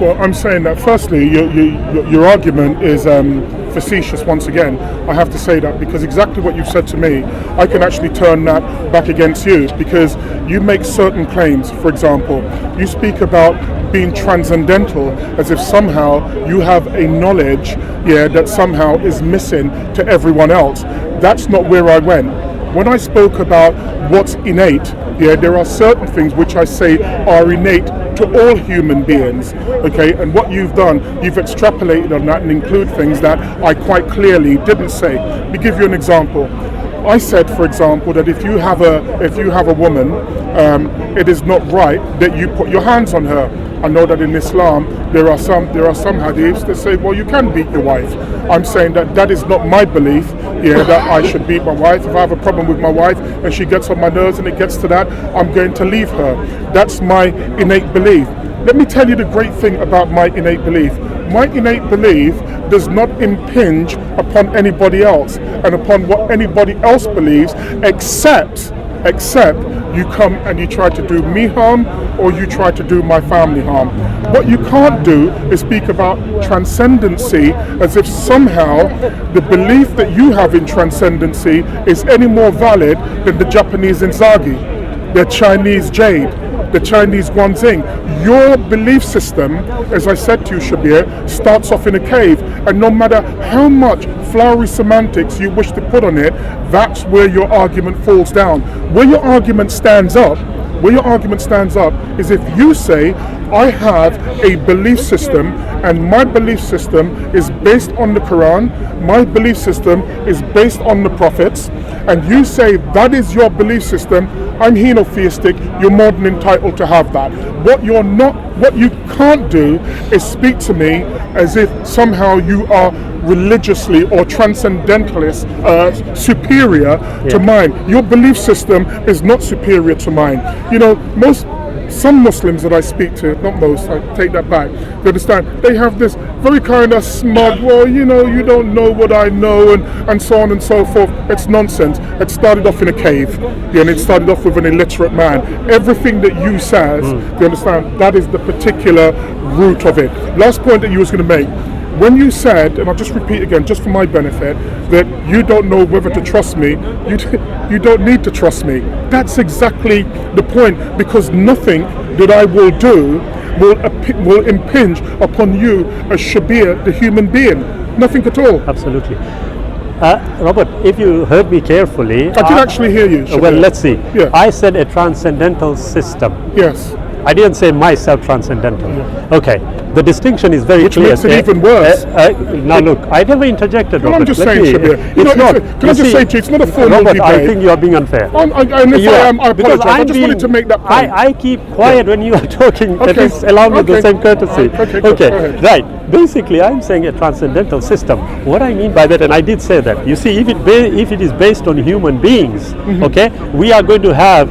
Well, I'm saying that firstly, your argument is facetious once again. I have to say that because exactly what you've said to me, I can actually turn that back against you because you make certain claims. For example, you speak about being transcendental as if somehow you have a knowledge, that somehow is missing to everyone else. That's not where I went. When I spoke about what's innate, there are certain things which I say are innate to all human beings, okay? And what you've done, you've extrapolated on that and include things that I quite clearly didn't say. Let me give you an example. I said, for example, that if you have a woman, it is not right that you put your hands on her. I know that in Islam there are some hadiths that say, well, you can beat your wife. I'm saying that is not my belief, that I should beat my wife. If I have a problem with my wife and she gets on my nerves and it gets to that, I'm going to leave her. That's my innate belief. Let me tell you the great thing about my innate belief. My innate belief does not impinge upon anybody else and upon what anybody else believes, except you come and you try to do me harm or you try to do my family harm. What you can't do is speak about transcendency as if somehow the belief that you have in transcendency is any more valid than the Japanese Inzaghi, the Chinese Jade, the Chinese Guanxing. Your belief system, as I said to you, Shabir, starts off in a cave, and no matter how much flowery semantics you wish to put on it, that's where your argument falls down. Where your argument stands up is if you say, I have a belief system and my belief system is based on the Quran, my belief system is based on the prophets, and you say that is your belief system, I'm henotheistic, you're more than entitled to have that. What you can't do is speak to me as if somehow you are religiously or transcendentalist superior to mine. Your belief system is not superior to mine. Some Muslims that I speak to, not most, I take that back, you understand, they have this very kind of smug, well, you don't know what I know, and so on and so forth. It's nonsense. It started off in a cave, and it started off with an illiterate man. Everything that you says, you understand, that is the particular root of it. Last point that you was going to make. When you said, and I'll just repeat again, just for my benefit, that you don't know whether to trust me, you don't need to trust me. That's exactly the point, because nothing that I will do will impinge upon you as Shabir, the human being. Nothing at all. Absolutely. Robert, if you heard me carefully... I did actually hear you, Shabir. Well, let's see. Yeah. I said a transcendental system. Yes. I didn't say myself transcendental. Okay, the distinction is very clear. Which makes it even worse. Now look, I never interjected, Robert. I'm just saying, Shabir. Can I just say to you, it's not a formal Robert, debate. I think you are being unfair. And if I am, I apologize. I just wanted to make that point. I keep quiet when you are talking. At least allow me the same courtessy. Okay, right. Basically, I'm saying a transcendental system. What I mean by that, and I did say that, you see, if it is based on human beings, okay, we are going to have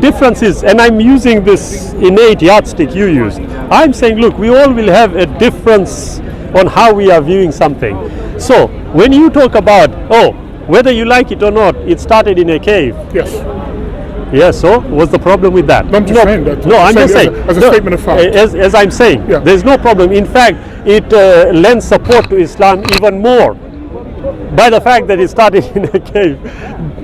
differences, and I'm using this innate yardstick you used. I'm saying, look, we all will have a difference on how we are viewing something. So when you talk about, whether you like it or not, it started in a cave. Yes. Yes, so what's the problem with that? I'm just saying that. No, I'm just saying. As a statement of fact. As I'm saying, there's no problem. In fact, it lends support to Islam even more by the fact that it started in a cave.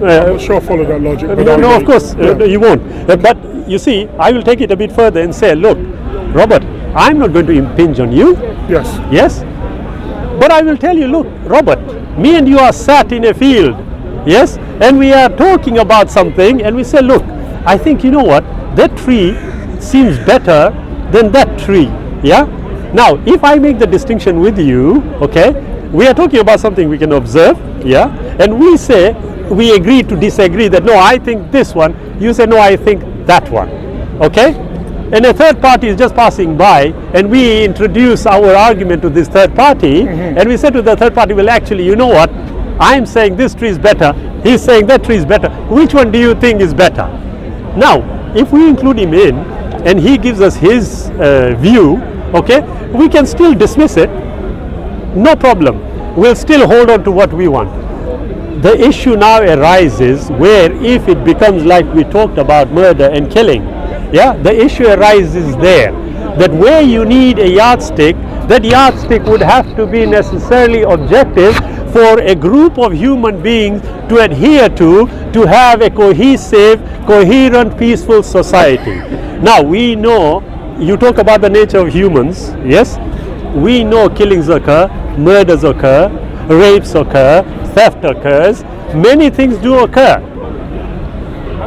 I'm not sure I follow that logic. No, of course, you won't. But you see, I will take it a bit further and say, look, Robert, I'm not going to impinge on you. Yes. Yes? But I will tell you, look, Robert, me and you are sat in a field, yes? And we are talking about something, and we say, look, I think, you know what, that tree seems better than that tree, yeah? Now, if I make the distinction with you, okay, we are talking about something we can observe, yeah? And we say, we agree to disagree that, no, I think this one, you say, no, I think that one, okay? And a third party is just passing by, and we introduce our argument to this third party, and we say to the third party, well, actually, you know what, I'm saying this tree is better, he's saying that tree is better. Which one do you think is better? Now, if we include him in, and he gives us his view, okay, we can still dismiss it, no problem. We'll still hold on to what we want. The issue now arises where if it becomes like we talked about murder and killing, yeah, the issue arises there. that where you need a yardstick, that yardstick would have to be necessarily objective for a group of human beings to adhere to have a cohesive, coherent, peaceful society. Now we know, you talk about the nature of humans, yes? We know killings occur, murders occur, rapes occur, theft occurs, many things do occur.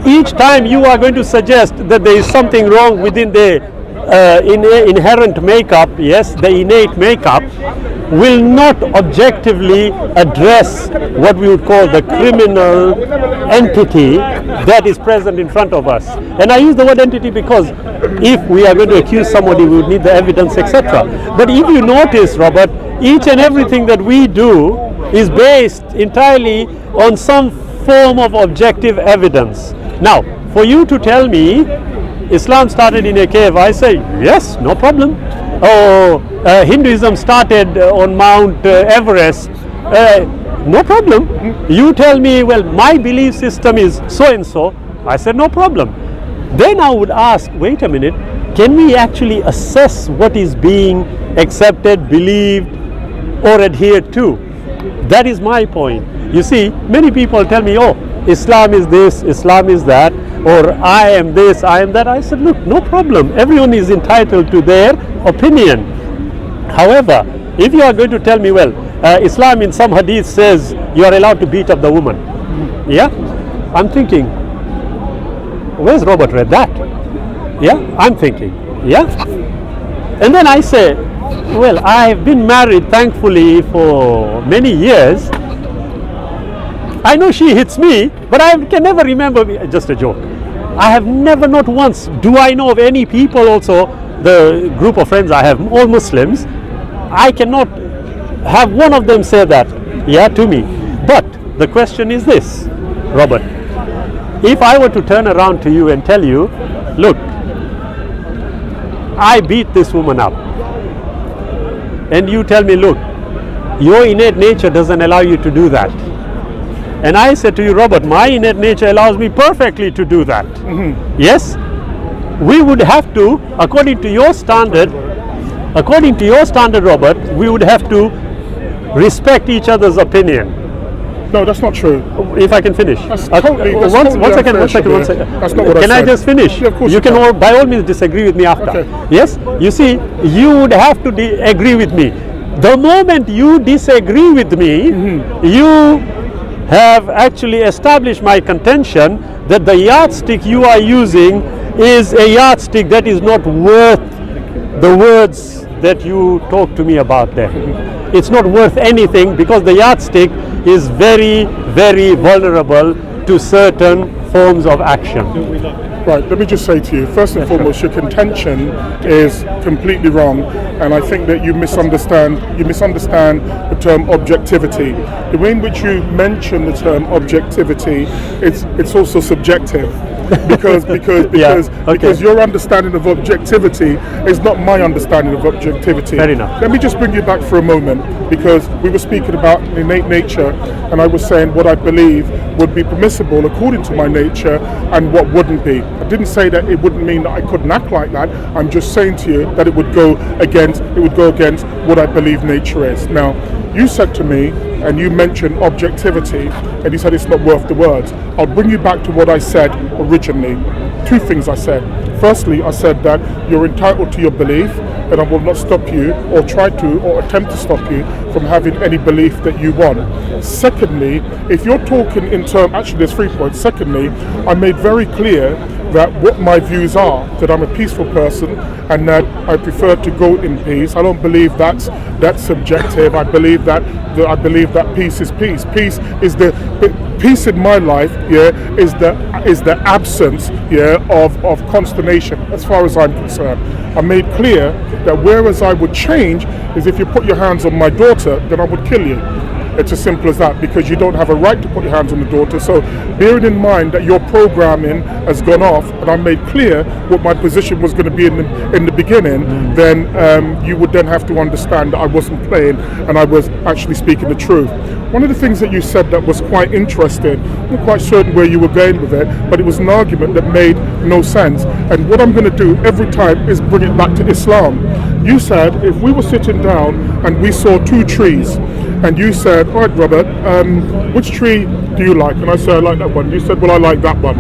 Each time you are going to suggest that there is something wrong within the inherent makeup, yes, the innate makeup, will not objectively address what we would call the criminal entity that is present in front of us. And I use the word entity because if we are going to accuse somebody, we would need the evidence, etc. But if you notice, Robert, each and everything that we do is based entirely on some form of objective evidence. Now, for you to tell me Islam started in a cave, I say, yes, no problem. Oh, Hinduism started on Mount Everest, no problem. You tell me, well, my belief system is so and so, I said, no problem. Then I would ask, wait a minute, can we actually assess what is being accepted, believed, or adhered to? That is my point. You see, many people tell me, oh, Islam is this, Islam is that, or I am this, I am that. I said, look, no problem. Everyone is entitled to their opinion. However, if you are going to tell me, well, Islam in some hadith says you are allowed to beat up the woman. Yeah? I'm thinking, where's Robert read that? Yeah? I'm thinking, yeah? And then I say, well, I've been married, thankfully, for many years. I know she hits me, but I can never remember, just a joke. I have never, not once, do I know of any people also, the group of friends I have, all Muslims, I cannot have one of them say that, yeah, to me. But the question is this, Robert, if I were to turn around to you and tell you, look, I beat this woman up, and you tell me, look, your innate nature doesn't allow you to do that. And I said to you, Robert, my innate nature allows me perfectly to do that. Mm-hmm. Yes? We would have to, according to your standard, Robert, we would have to respect each other's opinion. No, that's not true. If I can finish. One second. That's not what can I just finish? Yeah, of course you can all, by all means, disagree with me after. Okay. Yes? You see, you would have to agree with me. The moment you disagree with me, mm-hmm. you have actually established my contention that the yardstick you are using is a yardstick that is not worth the words that you talk to me about there. It's not worth anything because the yardstick is very, very vulnerable to certain forms of action. Right, let me just say to you, first and foremost, your contention is completely wrong, and I think that you misunderstand the term objectivity. The way in which you mention the term objectivity, it's also subjective. Because your understanding of objectivity is not my understanding of objectivity. Fair enough. Let me just bring you back for a moment, because we were speaking about innate nature, and I was saying what I believe would be permissible according to my nature and what wouldn't be. I didn't say that it wouldn't mean that I couldn't act like that. I'm just saying to you that it would go against what I believe nature is. Now, you said to me, and you mentioned objectivity, and you said it's not worth the words. I'll bring you back to what I said originally. Two things I said. Firstly, I said that you're entitled to your belief, and I will not stop you or try to or attempt to stop you from having any belief that you want. Secondly, if you're talking in terms, actually there's 3 points. Secondly, I made very clear that what my views are, that I'm a peaceful person and that I prefer to go in peace. I don't believe that's subjective. I believe that peace is peace. Peace in my life, is the absence, of consternation as far as I'm concerned. I made clear that whereas I would change is if you put your hands on my daughter, then I would kill you. It's as simple as that, because you don't have a right to put your hands on the daughter. So bearing in mind that your programming has gone off, and I made clear what my position was going to be in the beginning, then you would then have to understand that I wasn't playing and I was actually speaking the truth. One of the things that you said that was quite interesting wasn't quite certain where you were going with it, but it was an argument that made no sense. And what I'm going to do every time is bring it back to Islam. You said if we were sitting down and we saw two trees, and you said, all right, Robert, which tree do you like? And I said, I like that one. You said, well, I like that one.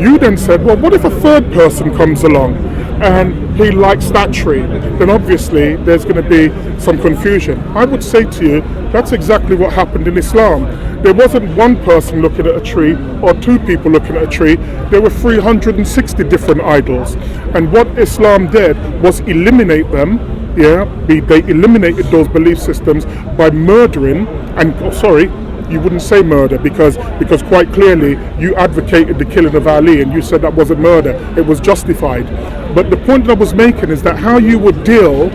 You then said, well, what if a third person comes along and he likes that tree? Then obviously there's going to be some confusion. I would say to you, that's exactly what happened in Islam. There wasn't one person looking at a tree or two people looking at a tree. There were 360 different idols. And what Islam did was eliminate them. They eliminated those belief systems by murdering, and you wouldn't say murder because quite clearly you advocated the killing of Ali and you said that wasn't murder, it was justified. But the point that I was making is that how you would deal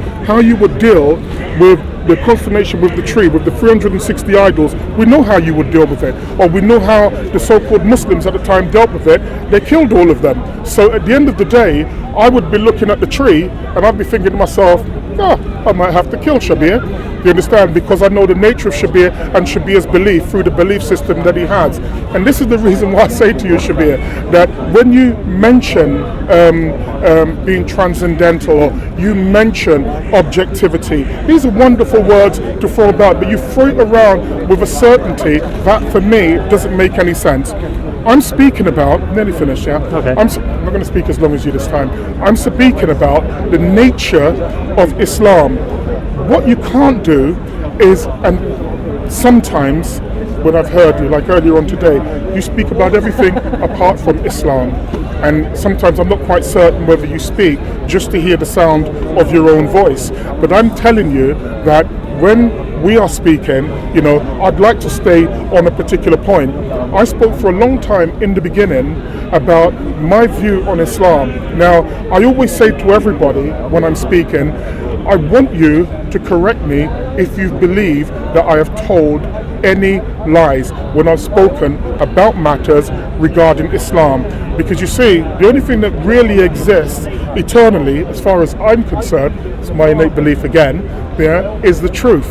with the consummation with the tree, with the 360 idols, we know how you would deal with it, or we know how the so-called Muslims at the time dealt with it. They killed all of them. So at the end of the day, I would be looking at the tree and I'd be thinking to myself, I might have to kill Shabir. You understand? Because I know the nature of Shabir and Shabir's belief through the belief system that he has. And this is the reason why I say to you, Shabir, that when you mention being transcendental, or you mention objectivity, these are wonderful words to throw about, but you throw it around with a certainty that for me doesn't make any sense. I'm speaking about, nearly finished, yeah? Okay. I'm not going to speak as long as you this time. I'm speaking about the nature of Islam. What you can't do is, and sometimes when I've heard you, like earlier on today, you speak about everything apart from Islam. And sometimes I'm not quite certain whether you speak just to hear the sound of your own voice. But I'm telling you that when we are speaking, I'd like to stay on a particular point. I spoke for a long time in the beginning about my view on Islam. Now, I always say to everybody when I'm speaking, I want you to correct me if you believe that I have told any lies when I've spoken about matters regarding Islam. Because you see, the only thing that really exists eternally, as far as I'm concerned, it's my innate belief again, is the truth.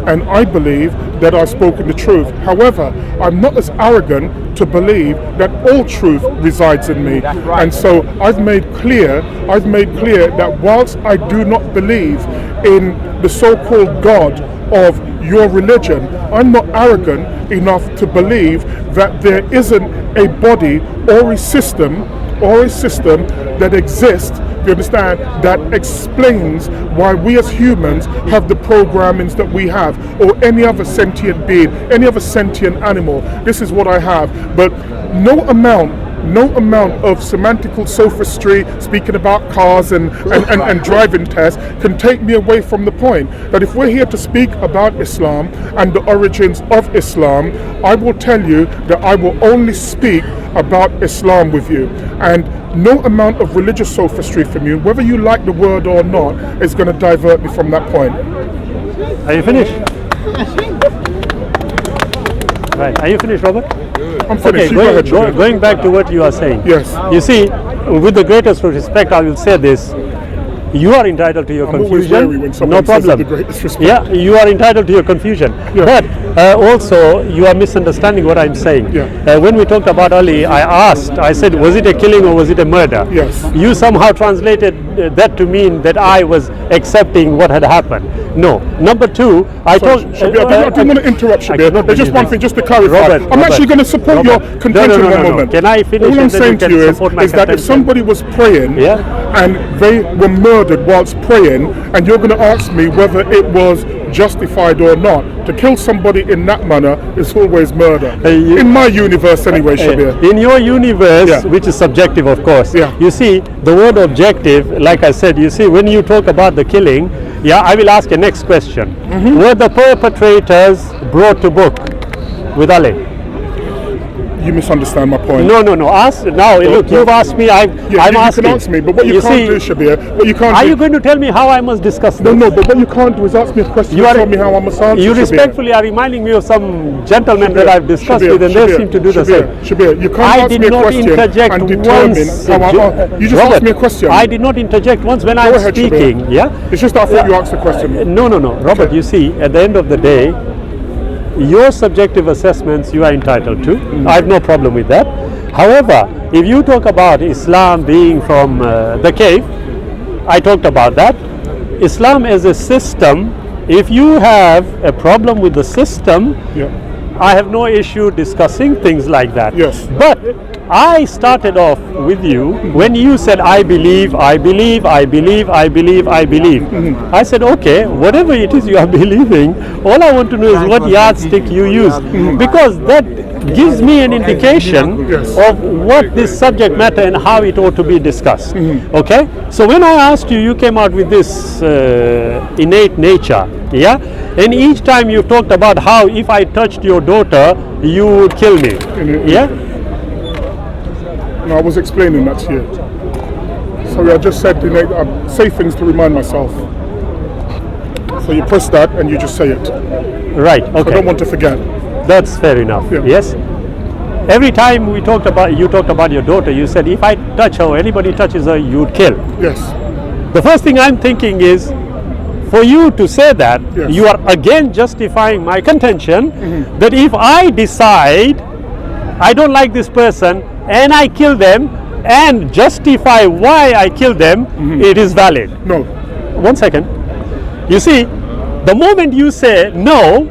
And I believe that I've spoken the truth. However, I'm not as arrogant to believe that all truth resides in me. And so I've made clear that whilst I do not believe in the so-called God of your religion, I'm not arrogant enough to believe that there isn't a body or a system that exists, you understand, that explains why we as humans have the programmings that we have, or any other sentient being, any other sentient animal. This is what I have. But no amount of semantical sophistry, speaking about cars and driving tests, can take me away from the point that if we're here to speak about Islam and the origins of Islam, I will tell you that I will only speak about Islam with you. And no amount of religious sophistry from you, whether you like the word or not, is going to divert me from that point. Are you finished? Right. Are you finished, Robert? I'm finished. Okay, going back to what you are saying. Yes. You see, with the greatest respect, I will say this. You are entitled to your confusion. Always wary when someone says with the greatest respect. Yeah, you are entitled to your confusion. Yeah. But also, you are misunderstanding what I'm saying. Yeah. When we talked about Ali, I said, was it a killing or was it a murder? Yes. You somehow translated that to mean that I was accepting what had happened. No. Number two, I told... Shabir, I didn't want to interrupt, Shabir. There's just one thing, just to clarify. I'm actually going to support your contention one moment. Can I finish? All I'm saying to you is that if somebody was praying and they were murdered whilst praying, and you're going to ask me whether it was justified or not, to kill somebody in that manner is always murder. In my universe anyway, Shabir. In your universe, which is subjective of course, you see, the word objective, like I said, you see, when you talk about the killing, I will ask a next question. Were the perpetrators brought to book with Ali? You misunderstand my point. No. Ask now. Look, you've asked me. I'm asking. You can ask me, but what you can't do, Shabir, what you can't are do. you going to tell me how I must discuss this? No. But what you can't do is ask me a question. You tell me how I must answer. You respectfully are reminding me of some gentlemen that I've discussed with, and they seem to do the same. Shabir, you can't ask me a question and determine how you just asked me a question. I did not interject once when I was speaking. Shabir. It's just I thought you asked the question. No. Robert, you see, at the end of the day, your subjective assessments you are entitled to. I have no problem with that. However, if you talk about Islam being from the cave, I talked about that. Islam as a system, if you have a problem with the system, Yeah. I have no issue discussing things like that. Yes. But I started off with you when you said, I believe, I believe, I believe, I believe, I believe. I said, okay, whatever it is you are believing, all I want to know is what yardstick you use. Because that gives me an indication Yes. of what this subject matter and how it ought to be discussed. Okay? So when I asked you, you came out with this innate nature. Yeah? And each time you talked about how if I touched your daughter, you would kill me. Yeah? No, I was explaining that to you. Sorry, I just said say things to remind myself. So you press that and you just say it. Right, I okay. don't want to forget. That's fair enough. Yeah. Yes? Every time you talked about your daughter, you said if I touch her, anybody touches her, you'd kill. Yes. The first thing I'm thinking is, for you to say that, Yes. you are again justifying my contention that if I decide I don't like this person and I kill them and justify why I kill them, it is valid. No. 1 second. You see, the moment you say no,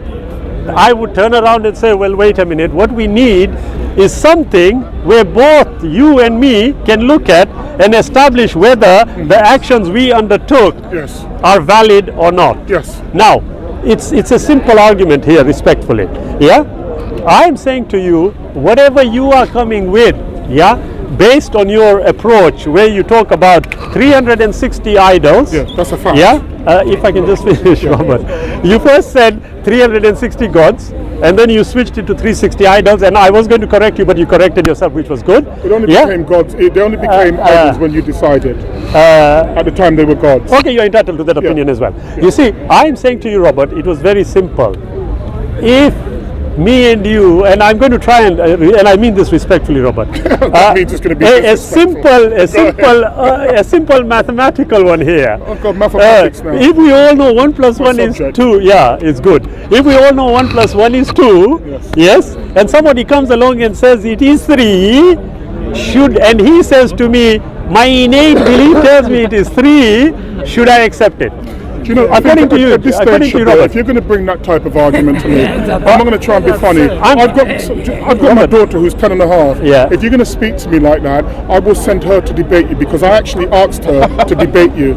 I would turn around and say, well, wait a minute, what we need is something where both you and me can look at and establish whether the actions we undertook Yes. are valid or not. Yes. Now, it's a simple argument here, respectfully. Yeah? I'm saying to you, whatever you are coming with, yeah, based on your approach where you talk about 360 idols. Yeah, that's a fact. Yeah? If I can just finish, Robert. You first said 360 gods, and then you switched it to 360 idols, and I was going to correct you, but you corrected yourself, which was good. It only became gods. They only became idols when you decided. At the time they were gods. Okay, you're entitled to that opinion as well. You see, I'm saying to you, Robert, it was very simple. If me and you, and I'm going to try and I mean this respectfully, Robert. That means it's going to be a disrespectful. simple mathematical one here. Oh God, mathematics now. If we all know 1 plus 1 is subject. 2, yeah, it's good. If we all know 1 plus 1 is 2, Yes. yes, and somebody comes along and says it is 3, and he says to me, my innate belief tells me it is 3, should I accept it? Do you know, According to you, at this according stage, to you, Shabir, Robert. if you're going to bring that type of argument to me, I'm not going to try and be funny. I've got my daughter who's 10 and a half. Yeah. If you're going to speak to me like that, I will send her to debate you because I actually asked her to debate you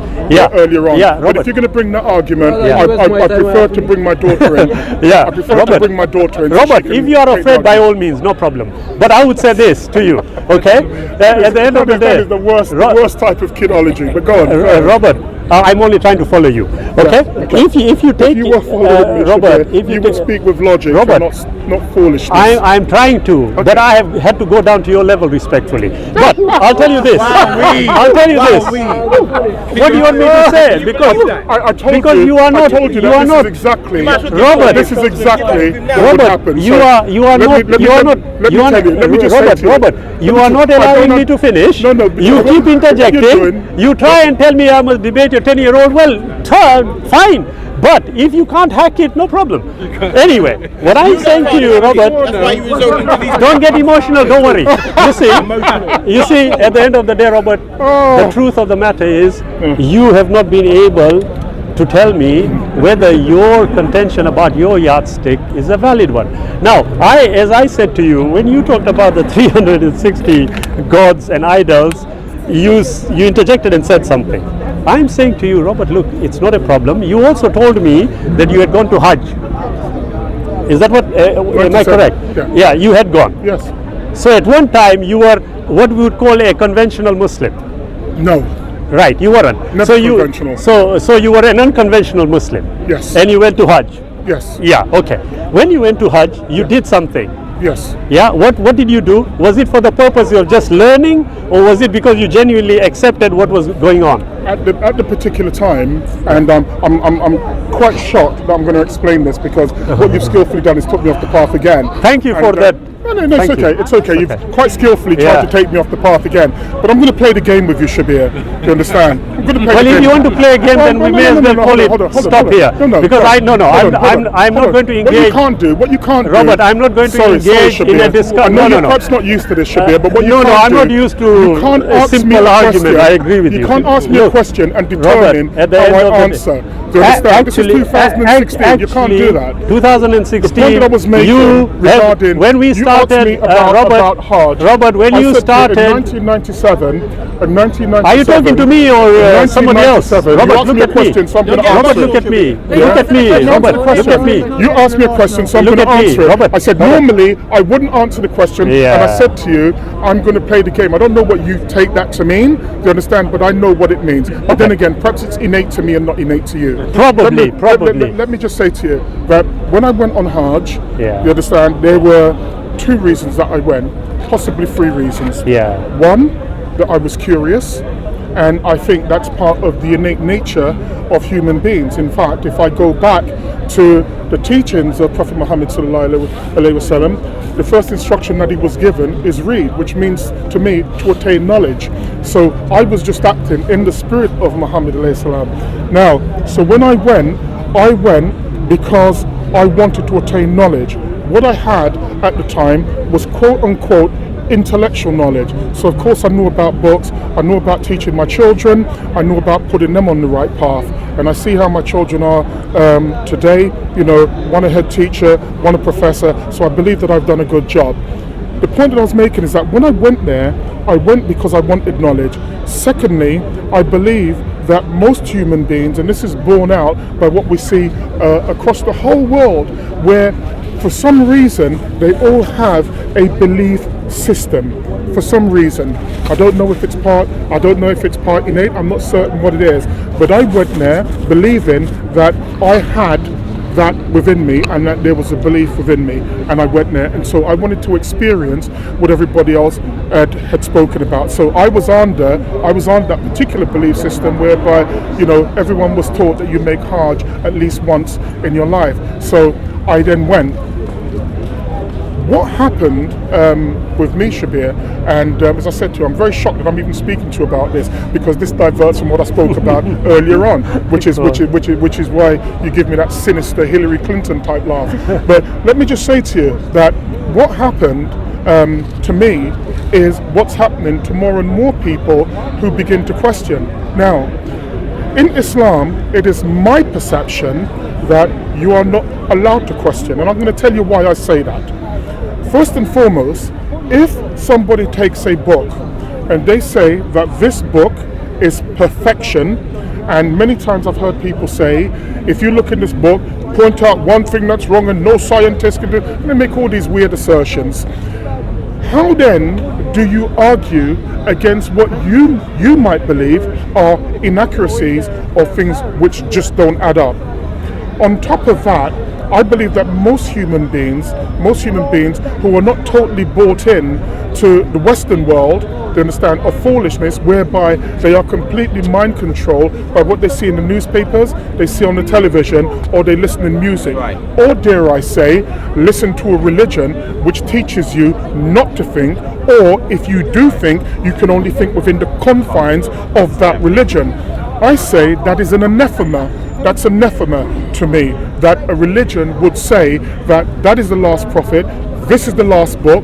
earlier on. Yeah, but Robert. if you're going to bring that argument, Yeah. I prefer to bring my daughter in. Yeah, I prefer Robert. to bring my daughter in. so Robert, she can if you are take the afraid, by argument. all means, no problem. But I would say this to you, okay? At the end of the That day, is the worst type of kidology. But go on. Robert, I'm only trying to follow you, okay? okay. If you take If you were following me, Robert, Shabir, if you you will take- speak with logic, Robert, and not foolishness. I'm trying to, but I have had to go down to your level respectfully. But I'll tell you this. I'll tell you this. What do you want me to say? Because I told because you, you are not. I told you, You that are this not. is exactly. Robert, this is exactly what would Robert, happen. you So, are let not. me- You are not. Let me you are tell not. you. Let me just say Robert, to you. Robert, you are not allowing me to finish. No, no. You because keep what you're interjecting. doing- You try and tell me I must debate your 10-year-old. Well, fine. But if you can't hack it, no problem. Anyway, what I'm saying to you, Robert, don't get emotional. Don't worry. You see, at the end of the day, Robert, the truth of the matter is, you have not been able to tell me whether your contention about your yardstick is a valid one. Now, as I said to you, when you talked about the 360 gods and idols, you interjected and said something. I'm saying to you, Robert, look, it's not a problem. You also told me that you had gone to Hajj. Is that what, am I correct? Yeah. You had gone. Yes. So at one time you were what we would call a conventional Muslim. No. Right, you weren't. Never conventional. So you were an unconventional Muslim. Yes. And you went to Hajj. Yes. Yeah, okay. When you went to Hajj, you did something. Yes. Yeah, what did you do? Was it for the purpose of just learning, or was it because you genuinely accepted what was going on? At the particular time, and I'm quite shocked that I'm going to explain this because what you've skillfully done is took me off the path again. Thank you for And, that No, it's Thank okay. you. It's okay. It's okay. You've quite skillfully tried Yeah. to take me off the path again. But I'm going to play the game with you, Shabir. Do you understand? I'm going to play Well, the if game. you want to play a game, then we may as well call it stop here. Because I'm not going to engage. What you can't do. Robert, I'm not going to engage in a discussion. No, you're perhaps not used to this, Shabir, but what you No, can't I'm do, not used to you can't a ask me simple a argument. question. I agree with you. You can't ask me a Look, question and determine Robert, at the end how of I the answer. day- Do you understand? This is Actually, 2016. You can't do that. 2016. The point that I was making you regarding when we you asked started, me about Hajj. Robert, when I you said started, in 1997, in 1997. are you talking to me or someone else? 1997, Robert, you asked look me a at me. question, so I'm going to answer Robert, it. look at me. Yeah. Look at me. Let me answer Robert, the look question. at me. You asked me a question, so I'm Look going to at me, answer it. Robert. I said Robert. normally I wouldn't answer the question, Yeah. and I said to you, I'm going to play the game. I don't know what you take that to mean. Do you understand? But I know what it means. But then again, perhaps it's innate to me and not innate to you. Probably. Let me just say to you that when I went on Hajj, Yeah. you understand, there were 2 reasons that I went, possibly 3 reasons. Yeah. One, that I was curious, and I think that's part of the innate nature of human beings. In fact, if I go back to the teachings of Prophet Muhammad sallallahu alaihi wasallam, the first instruction that he was given is read, which means to me to attain knowledge. So I was just acting in the spirit of Muhammad alayhi salam. Now, so when I went because I wanted to attain knowledge. What I had at the time was quote unquote intellectual knowledge. So of course I knew about books, I knew about teaching my children, I knew about putting them on the right path. And I see how my children are today, you know, one a head teacher, one a professor, so I believe that I've done a good job. The point that I was making is that when I went there, I went because I wanted knowledge. Secondly, I believe that most human beings, and this is borne out by what we see across the whole world, where for some reason they all have a belief system. For some reason, I don't know if it's part innate, I'm not certain what it is, but I went there believing that I had that within me and that there was a belief within me, and I went there, and so I wanted to experience what everybody else had spoken about. So I was on that particular belief system whereby, you know, everyone was taught that you make Hajj at least once in your life. So I then went. What happened with me, Shabir, and as I said to you, I'm very shocked that I'm even speaking to you about this, because this diverts from what I spoke about earlier on, which is why you give me that sinister Hillary Clinton type laugh. But let me just say to you that what happened to me is what's happening to more and more people who begin to question. Now, in Islam, it is my perception that you are not allowed to question, and I'm going to tell you why I say that. First and foremost, if somebody takes a book and they say that this book is perfection, and many times I've heard people say, if you look in this book, point out one thing that's wrong and no scientist can do it, and they make all these weird assertions. How then do you argue against what you might believe are inaccuracies or things which just don't add up? On top of that, I believe that most human beings who are not totally bought in to the Western world, they understand, of foolishness, whereby they are completely mind controlled by what they see in the newspapers, they see on the television, or they listen in music. Right. Or dare I say, listen to a religion which teaches you not to think, or if you do think, you can only think within the confines of that religion. I say that is an anathema. That's anathema to me, that a religion would say that that is the last prophet, this is the last book,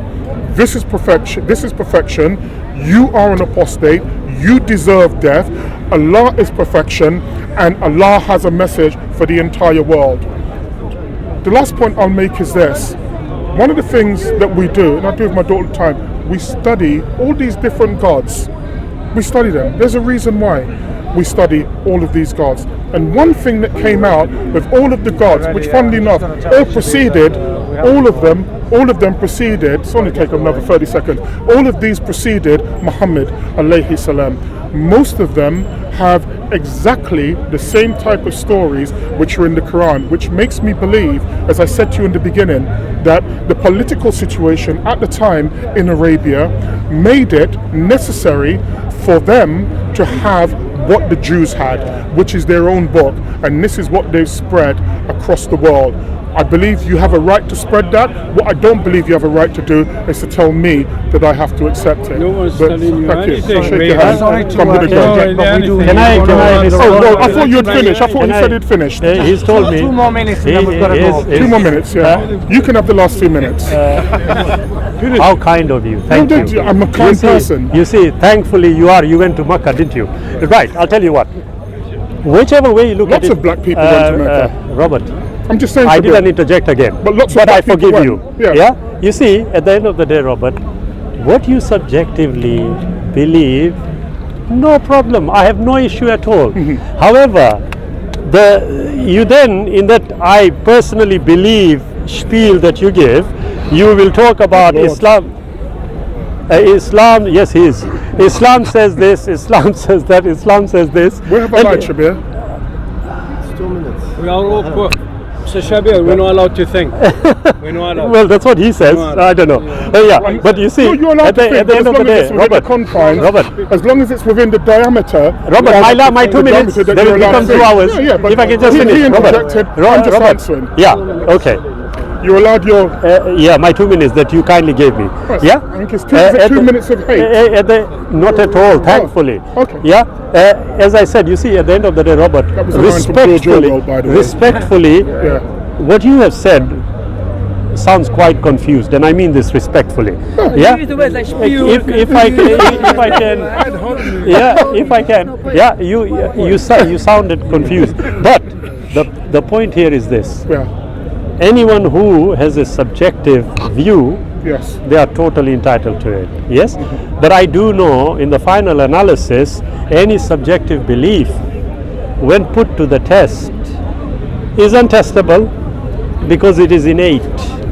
this is perfection, you are an apostate, you deserve death, Allah is perfection, and Allah has a message for the entire world. The last point I'll make is this. One of the things that we do, and I do with my daughter all the time, we study all these different gods. We study them. There's a reason why we study all of these gods. And one thing that came out with all of the gods, which funnily enough, all of them preceded, it's only take another 30 seconds, all of these preceded Muhammad alayhi salam. Most of them have exactly the same type of stories which are in the Quran, which makes me believe, as I said to you in the beginning, that the political situation at the time in Arabia made it necessary for them to have what the Jews had, which is their own book, and this is what they've spread across the world. I believe you have a right to spread that. What I don't believe you have a right to do is to tell me that I have to accept it. No one's But telling you thank anything. I'll shake We your are hand. sorry to Come with the interject, gun. but we do Can need I- to can go I- on the oh, road. No, I Can thought you'd finish. I thought you said he'd finished. He's told me. 2 more minutes and then we've got to go. 2 more minutes, yeah. You can have the last 2 minutes. How kind of you. Thank No, you. I'm a kind person. You see, thankfully you went to Makkah, didn't you? Right, I'll tell you what. Whichever way you look Lots at it. of black people went to Mecca. Robert, I'm just saying. I Shabir. didn't interject again. But lots of I black people forgive went. you. Yeah. You see, at the end of the day, Robert, what you subjectively believe, no problem. I have no issue at all. However, you then, in that I personally believe spiel that you give, you will talk about Lord. Islam. Islam, yes, he is. Islam says this, Islam says that, Islam says this. Where have I And- lied, Shabir? It's 2 minutes. We are all poor. So Shabir, we're not allowed to think. We're not allowed. Well, that's what he says. No, I don't know. Yeah, but you see, No, you're allowed at the, to think, at the but end as of the long as day, it's within the Robert, confines, Robert, as long as it's within the diameter. Robert, my 2 minutes, that then you're it allowed becomes to 2 think. hours. Yeah, but If I can just he finish, Robert. interjected. I'm just Robert. answering. Yeah, okay. You're allowed your. Yeah, my 2 minutes that you kindly gave me. Yeah? I think it's 2 minutes of hate. Not at all, thankfully. okay. Yeah? As I said, you see, at the end of the day, Robert, That was a line from George Orwell, by the way. respectfully, Yeah. what you have said sounds quite confused, and I mean this respectfly. Yeah? Use the words like spew. If I can, yeah, if I can, yeah, you sounded confused. But the point here is this: Yeah. anyone who has a subjective view, Yes. they are totally entitled to it. Yes, but I do know in the final analysis, any subjective belief, when put to the test, is untestable because it is innate,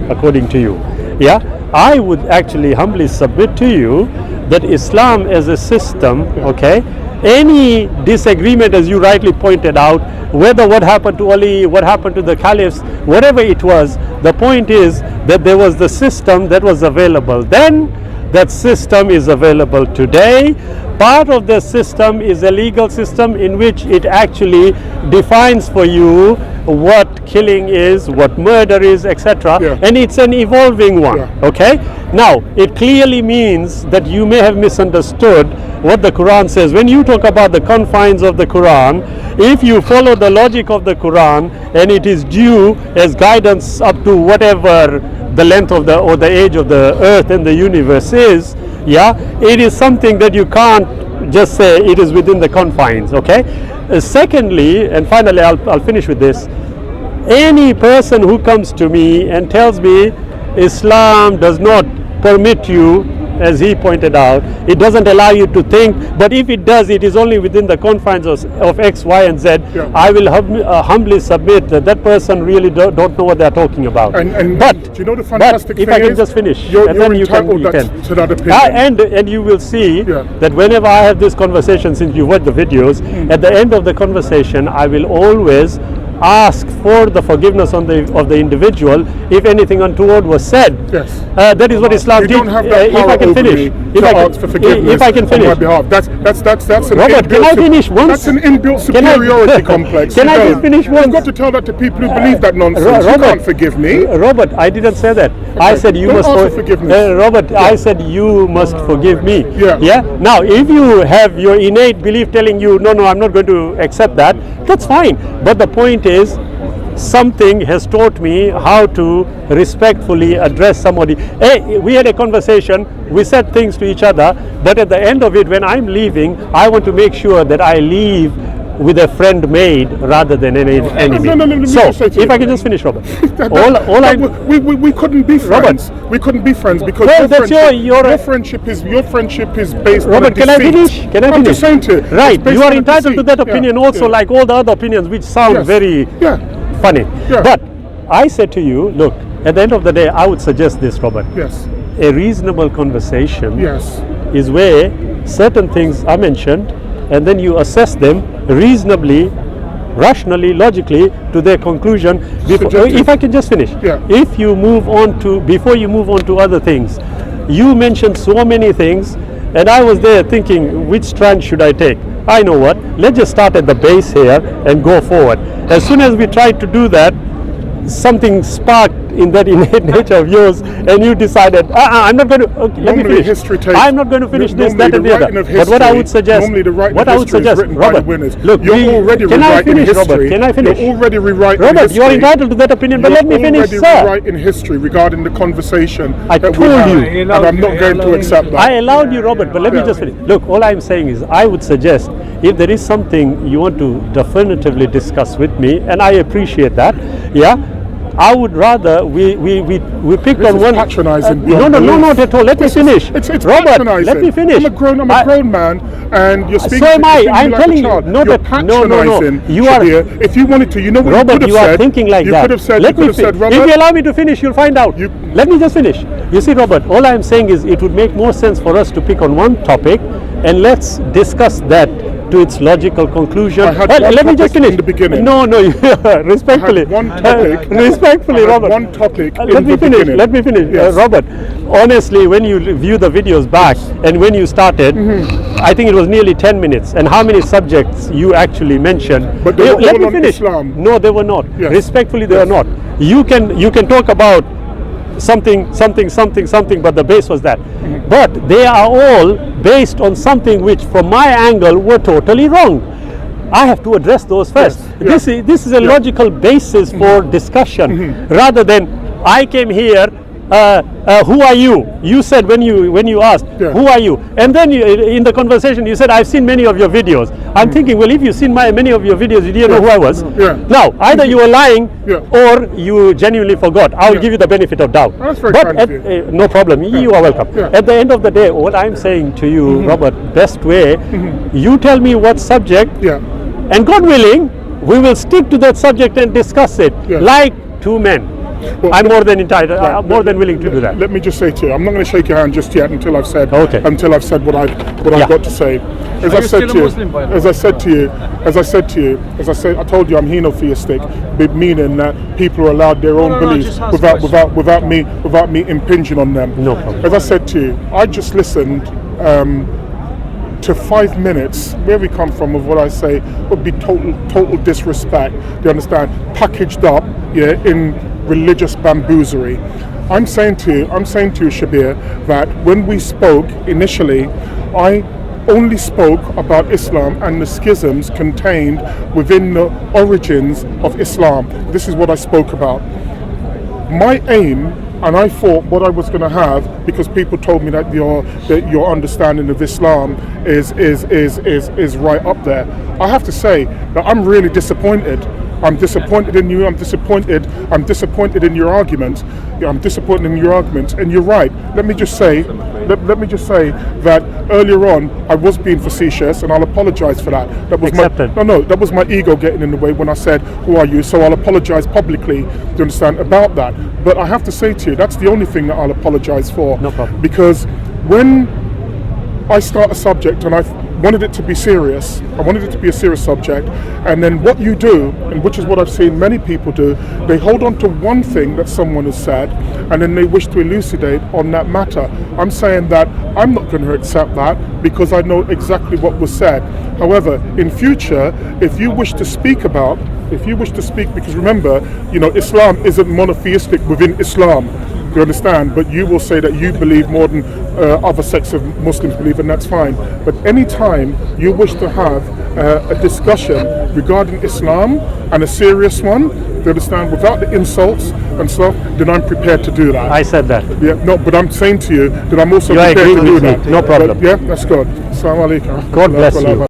according to you. Yeah, I would actually humbly submit to you that Islam as a system, okay, any disagreement, as you rightly pointed out, whether what happened to Ali, what happened to the caliphs, whatever it was, the point is that there was the system that was available then, that system is available today. Part of the system is a legal system in which it actually defines for you what killing is, what murder is, etc. Yeah. And it's an evolving one. Yeah. Okay? Now, it clearly means that you may have misunderstood what the Quran says. When you talk about the confines of the Quran, if you follow the logic of the Quran and it is due as guidance up to whatever the length of the or the age of the earth and the universe is, yeah, it is something that you can't just say it is within the confines. Okay. Secondly, and finally, I'll finish with this. Any person who comes to me and tells me Islam does not permit you, as he pointed out, it doesn't allow you to think, but if it does, it is only within the confines of X, Y, and Z. Yeah. I will humbly submit that that person really don't know what they're talking about. But do you know the fantastic but if thing I can is, just finish, you're and then you can, entitled to that opinion. and you will see Yeah. that whenever I have this conversation, since you watch the videos, at the end of the conversation, I will always ask for the forgiveness of the individual if anything untoward was said. Yes. That is what Islam You teaches. don't have that power If I can over finish, me to ask for forgiveness if I can on finish, my behalf. That's an Robert, can I finish once? That's an inbuilt Can I- superiority complex. Can You I don't. just finish You've once? got to tell that to people who believe that nonsense. You Robert, can't forgive me. Robert, I didn't say that. I said you Don't must ask for forgiveness. Robert, I said you must forgive me. Yeah. Now, if you have your innate belief telling you, no, I'm not going to accept that, that's fine. But the point is, something has taught me how to respectfully address somebody. Hey, we had a conversation, we said things to each other, but at the end of it, when I'm leaving, I want to make sure that I leave with a friend made rather than an enemy. No, let me So, just say to if you. I can just finish, Robert. We couldn't be friends. We couldn't be friends because Well, that's your friendship is based on Robert, a can I deceit. finish? Can I I'm finish? just saying to you. Right, it's based you are on a entitled to deceit. that opinion Yeah, also, yeah. like all the other opinions, which sound Yes. very Yeah. funny. Yeah. But I said to you, look, at the end of the day, I would suggest this, Robert. Yes. A reasonable conversation Yes. is where certain things are mentioned, and then you assess them reasonably, rationally, logically to their conclusion. Subjective. If I can just finish, Yeah. if you move on to, before you move on to other things, you mentioned so many things, and I was there thinking, which strand should I take? I know what, let's just start at the base here and go forward. As soon as we try to do that, something sparked in that innate nature of yours, and you decided, I'm not going to. Okay, let me Normally finish. history takes- I'm not going to finish this, normally that, and the the other. writing of But what I history- would suggest, normally the writing what of I would history is suggest, written by the Robert, winners. look, You're already can I rewriting finish, history. Robert? Can I finish? You're already rewriting Robert, history. you are entitled to that opinion, but let me finish, You're sir. already rewriting history regarding the conversation I that we told had, you. and I'm not going to accept that. I allowed you, Robert, but let me just finish. Look, all I'm saying is I would suggest if there is something you want to definitively discuss with me, and I appreciate that, yeah, I would rather we picked This on is one. patronising No, beyond no, belief. not at all. Let me finish. It's Robert, patronising. let me finish. I'm a grown man, and you're speaking So am to I. me I'm like telling a you. child. No, You're that- no, no. patronising, You are- Shabir. If you wanted to, you know what Robert, you could you have are said. thinking like you that. Could have said, Let you could me have said, if Robert, you allow me to finish, you'll find out. Let me just finish. You see, Robert, all I'm saying is it would make more sense for us to pick on one topic and let's discuss that to its logical conclusion. I had Well, one let me just topic finish. in the beginning. No, respectfully. I had one topic. Respectfully, I had Robert. one topic in Let me the finish. beginning. Let me finish. Yes. Robert, honestly, when you view the videos back and when you started, I think it was nearly 10 minutes. And how many subjects you actually mentioned? But they were Let all me on finish. Islam. No, they were not. Yes. Respectfully, they are not. You can talk about something, but the base was that. But they are all based on something which, from my angle, were totally wrong. I have to address those first. Yes. This is a logical basis for discussion, rather than I came here. Who are you? You said when you asked, Yeah. who are you? And then in the conversation you said, I've seen many of your videos. I'm thinking, well, if you've seen many of your videos, you didn't know who I was. Yeah. Now, either you were lying Yeah. or you genuinely forgot. I'll Yeah. give you the benefit of doubt. That's very but kind of you. no problem. You are welcome. Yeah. At the end of the day, what I'm saying to you, Robert, best way, you tell me what subject, Yeah. and God willing, we will stick to that subject and discuss it Yeah. like two men. Well, I'm more than entitled. Right. I'm more than willing to do that. Let me just say to you, I'm not going to shake your hand just yet until I've said Okay. what I've Yeah. got to say. As Are I you said still a to you, Muslim, by the as I said to you, I told you I'm henotheistic, meaning that people are allowed their own no, beliefs just ask questions. without me impinging on them. No problem. As I said to you, I just listened to 5 minutes. Where we come from of what I say would be total disrespect. Do you understand? Packaged up, yeah, in religious bamboozlery. I'm saying to you, Shabir, that when we spoke initially, I only spoke about Islam and the schisms contained within the origins of Islam. This is what I spoke about. My aim, and I thought what I was going to have, because people told me that your understanding of Islam is right up there. I have to say that I'm really disappointed. I'm disappointed in you. I'm disappointed in your arguments. Yeah, I'm disappointed in your arguments. And you're right. Let me just say that earlier on I was being facetious, and I'll apologise for that. That was Accepted. that was my ego getting in the way when I said, "Who are you?" So I'll apologise publicly. Do you understand about that? But I have to say to you, that's the only thing that I'll apologise for. No problem. Because when I start a subject and I wanted it to be serious, I wanted it to be a serious subject, and then what you do, and which is what I've seen many people do, they hold on to one thing that someone has said and then they wish to elucidate on that matter. I'm saying that I'm not going to accept that because I know exactly what was said. However, in future, if you wish to speak, because remember, Islam isn't monotheistic within Islam. Do you understand? But you will say that you believe more than other sects of Muslims believe, and that's fine. But any time you wish to have a discussion regarding Islam, and a serious one, do you understand, without the insults and stuff, then I'm prepared to do that. I said that. Yeah, no, but I'm saying to you that I'm also You prepared agree to do with me. that. No problem. But, yeah, that's good. Assalamu alaikum. God bless you.